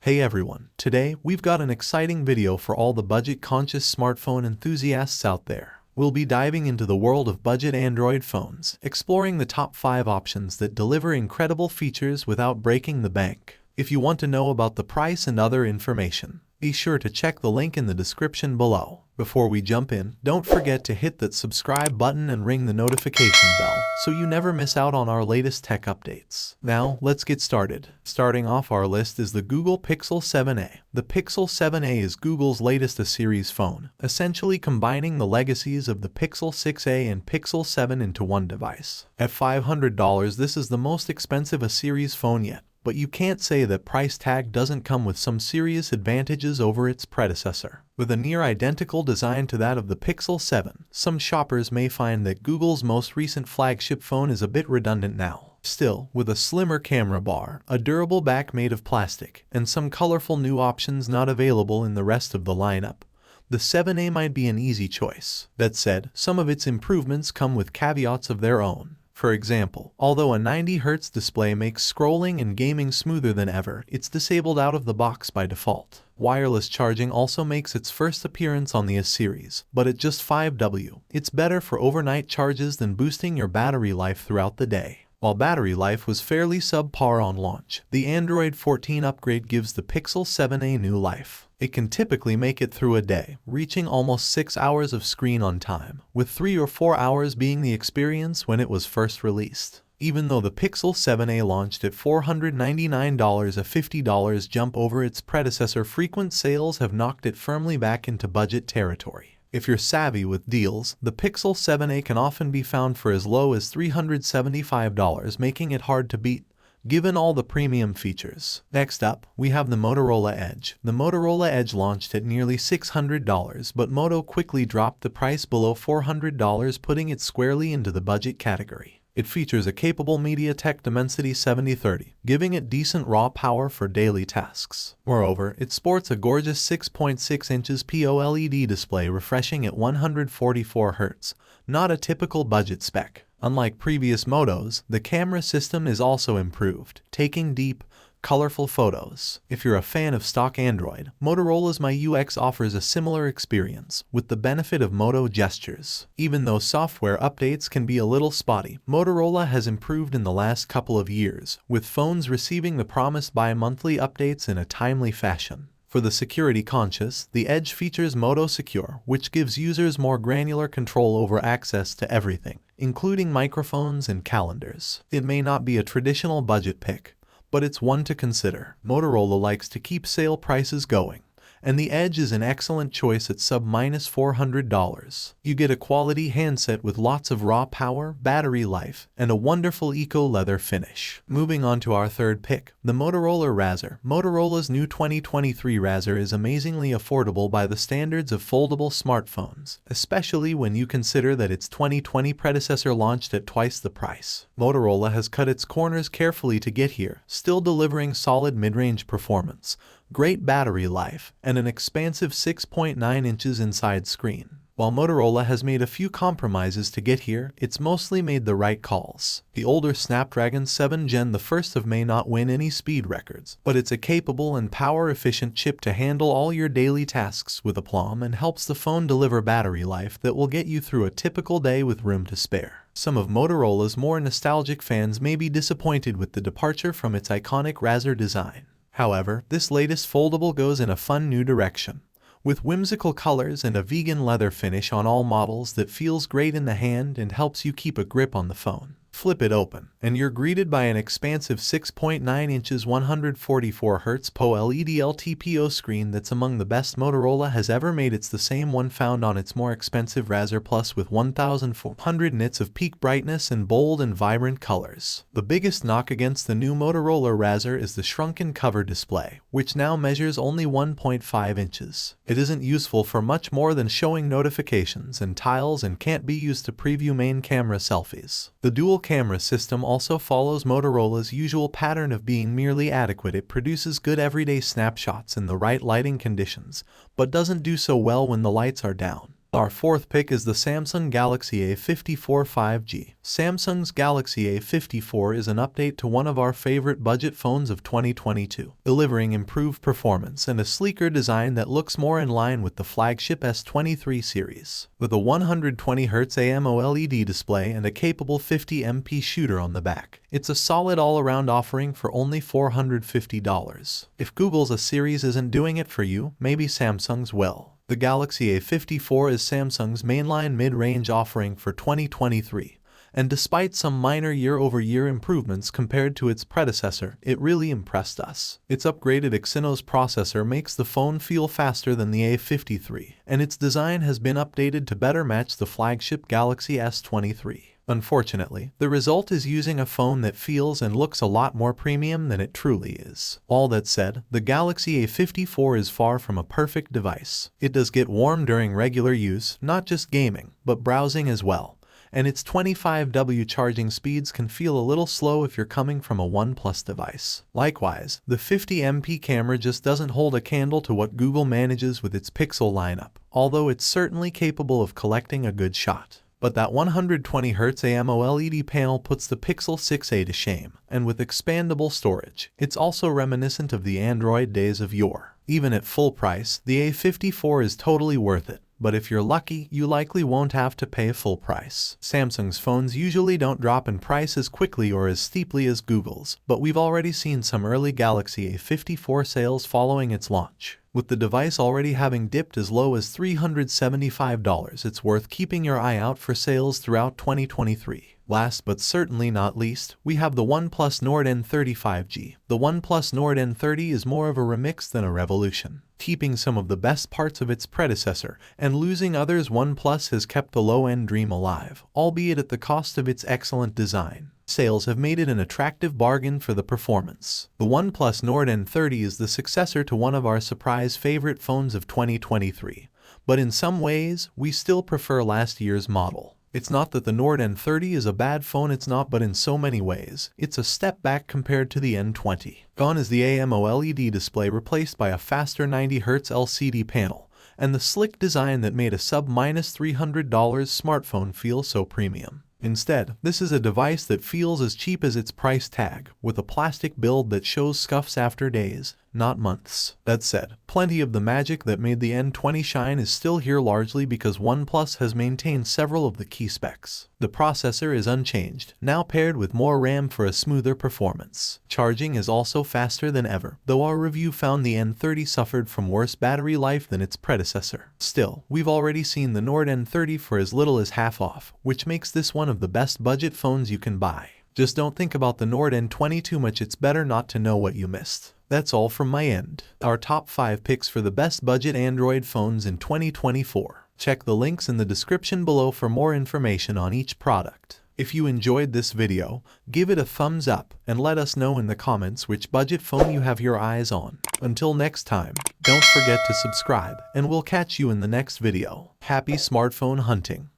Hey everyone, today we've got an exciting video for all the budget-conscious smartphone enthusiasts out there. We'll be diving into the world of budget Android phones, exploring the top 5 options that deliver incredible features without breaking the bank. If you want to know about the price and other information, be sure to check the link in the description below. Before we jump in, don't forget to hit that subscribe button and ring the notification bell so you never miss out on our latest tech updates. Now, let's get started. Starting off our list is the Google Pixel 7a. The Pixel 7a is Google's latest A-series phone, essentially combining the legacies of the Pixel 6a and Pixel 7 into one device. At $500, this is the most expensive A-series phone yet. But you can't say that price tag doesn't come with some serious advantages over its predecessor. With a near-identical design to that of the Pixel 7, some shoppers may find that Google's most recent flagship phone is a bit redundant now. Still, with a slimmer camera bar, a durable back made of plastic, and some colorful new options not available in the rest of the lineup, the 7a might be an easy choice. That said, some of its improvements come with caveats of their own. For example, although a 90Hz display makes scrolling and gaming smoother than ever, it's disabled out of the box by default. Wireless charging also makes its first appearance on the A-series, but at just $5. It's better for overnight charges than boosting your battery life throughout the day. While battery life was fairly subpar on launch, the Android 14 upgrade gives the Pixel 7a new life. It can typically make it through a day, reaching almost 6 hours of screen on time, with 3 or 4 hours being the experience when it was first released. Even though the Pixel 7a launched at $499, a $50 jump over its predecessor, frequent sales have knocked it firmly back into budget territory. If you're savvy with deals, the Pixel 7a can often be found for as low as $375, making it hard to beat, given all the premium features. Next up, we have the Motorola Edge. The Motorola Edge launched at nearly $600, but Moto quickly dropped the price below $400, putting it squarely into the budget category. It features a capable MediaTek Dimensity 7030, giving it decent raw power for daily tasks. Moreover, it sports a gorgeous 6.6 inches POLED display refreshing at 144 Hz, not a typical budget spec. Unlike previous Motos, the camera system is also improved, taking deep, colorful photos. If you're a fan of stock Android, Motorola's MyUX offers a similar experience, with the benefit of Moto gestures. Even though software updates can be a little spotty, Motorola has improved in the last couple of years, with phones receiving the promised bi-monthly updates in a timely fashion. For the security conscious, the Edge features Moto Secure, which gives users more granular control over access to everything, including microphones and calendars. It may not be a traditional budget pick, but it's one to consider. Motorola likes to keep sale prices going, and the Edge is an excellent choice at sub-$400. You get a quality handset with lots of raw power, battery life, and a wonderful eco-leather finish. Moving on to our third pick, the Motorola Razr. Motorola's new 2023 Razr is amazingly affordable by the standards of foldable smartphones, especially when you consider that its 2020 predecessor launched at twice the price. Motorola has cut its corners carefully to get here, still delivering solid mid-range performance, great battery life, and an expansive 6.9 inches inside screen. While Motorola has made a few compromises to get here, it's mostly made the right calls. The older Snapdragon 7 Gen the 1st of may not win any speed records, but it's a capable and power-efficient chip to handle all your daily tasks with aplomb and helps the phone deliver battery life that will get you through a typical day with room to spare. Some of Motorola's more nostalgic fans may be disappointed with the departure from its iconic Razr design. However, this latest foldable goes in a fun new direction, with whimsical colors and a vegan leather finish on all models that feels great in the hand and helps you keep a grip on the phone. Flip it open, and you're greeted by an expansive 6.9 inches 144 Hz POLED LTPO screen that's among the best Motorola has ever made. It's the same one found on its more expensive Razr Plus with 1400 nits of peak brightness and bold and vibrant colors. The biggest knock against the new Motorola Razr is the shrunken cover display, which now measures only 1.5 inches. It isn't useful for much more than showing notifications and tiles and can't be used to preview main camera selfies. The dual camera system also follows Motorola's usual pattern of being merely adequate. It produces good everyday snapshots in the right lighting conditions, but doesn't do so well when the lights are down. Our fourth pick is the Samsung Galaxy A54 5G. Samsung's Galaxy A54 is an update to one of our favorite budget phones of 2022, delivering improved performance and a sleeker design that looks more in line with the flagship S23 series. With a 120Hz AMOLED display and a capable 50MP shooter on the back, it's a solid all-around offering for only $450. If Google's A series isn't doing it for you, maybe Samsung's will. The Galaxy A54 is Samsung's mainline mid-range offering for 2023, and despite some minor year-over-year improvements compared to its predecessor, it really impressed us. Its upgraded Exynos processor makes the phone feel faster than the A53, and its design has been updated to better match the flagship Galaxy S23. Unfortunately, the result is using a phone that feels and looks a lot more premium than it truly is. All that said, the Galaxy A54 is far from a perfect device. It does get warm during regular use, not just gaming, but browsing as well. And its 25W charging speeds can feel a little slow if you're coming from a OnePlus device. Likewise, the 50MP camera just doesn't hold a candle to what Google manages with its Pixel lineup, although it's certainly capable of collecting a good shot. But that 120Hz AMOLED panel puts the Pixel 6a to shame, and with expandable storage, it's also reminiscent of the Android days of yore. Even at full price, the A54 is totally worth it. But if you're lucky, you likely won't have to pay full price. Samsung's phones usually don't drop in price as quickly or as steeply as Google's, but we've already seen some early Galaxy A54 sales following its launch. With the device already having dipped as low as $375, it's worth keeping your eye out for sales throughout 2023. Last but certainly not least, we have the OnePlus Nord N30 5G. The OnePlus Nord N30 is more of a remix than a revolution. Keeping some of the best parts of its predecessor and losing others, OnePlus has kept the low-end dream alive, albeit at the cost of its excellent design. Sales have made it an attractive bargain for the performance. The OnePlus Nord N30 is the successor to one of our surprise favorite phones of 2023, but in some ways, we still prefer last year's model. It's not that the Nord N30 is a bad phone, it's not, but in so many ways, it's a step back compared to the N20. Gone is the AMOLED display, replaced by a faster 90Hz LCD panel, and the slick design that made a sub-$300 smartphone feel so premium. Instead, this is a device that feels as cheap as its price tag, with a plastic build that shows scuffs after days, not months. That said, plenty of the magic that made the N20 shine is still here, largely because OnePlus has maintained several of the key specs. The processor is unchanged, now paired with more RAM for a smoother performance. Charging is also faster than ever, though our review found the N30 suffered from worse battery life than its predecessor. Still, we've already seen the Nord N30 for as little as half off, which makes this one of the best budget phones you can buy. Just don't think about the Nord N20 too much, it's better not to know what you missed. That's all from my end. Our top 5 picks for the best budget Android phones in 2024. Check the links in the description below for more information on each product. If you enjoyed this video, give it a thumbs up and let us know in the comments which budget phone you have your eyes on. Until next time, don't forget to subscribe, and we'll catch you in the next video. Happy smartphone hunting!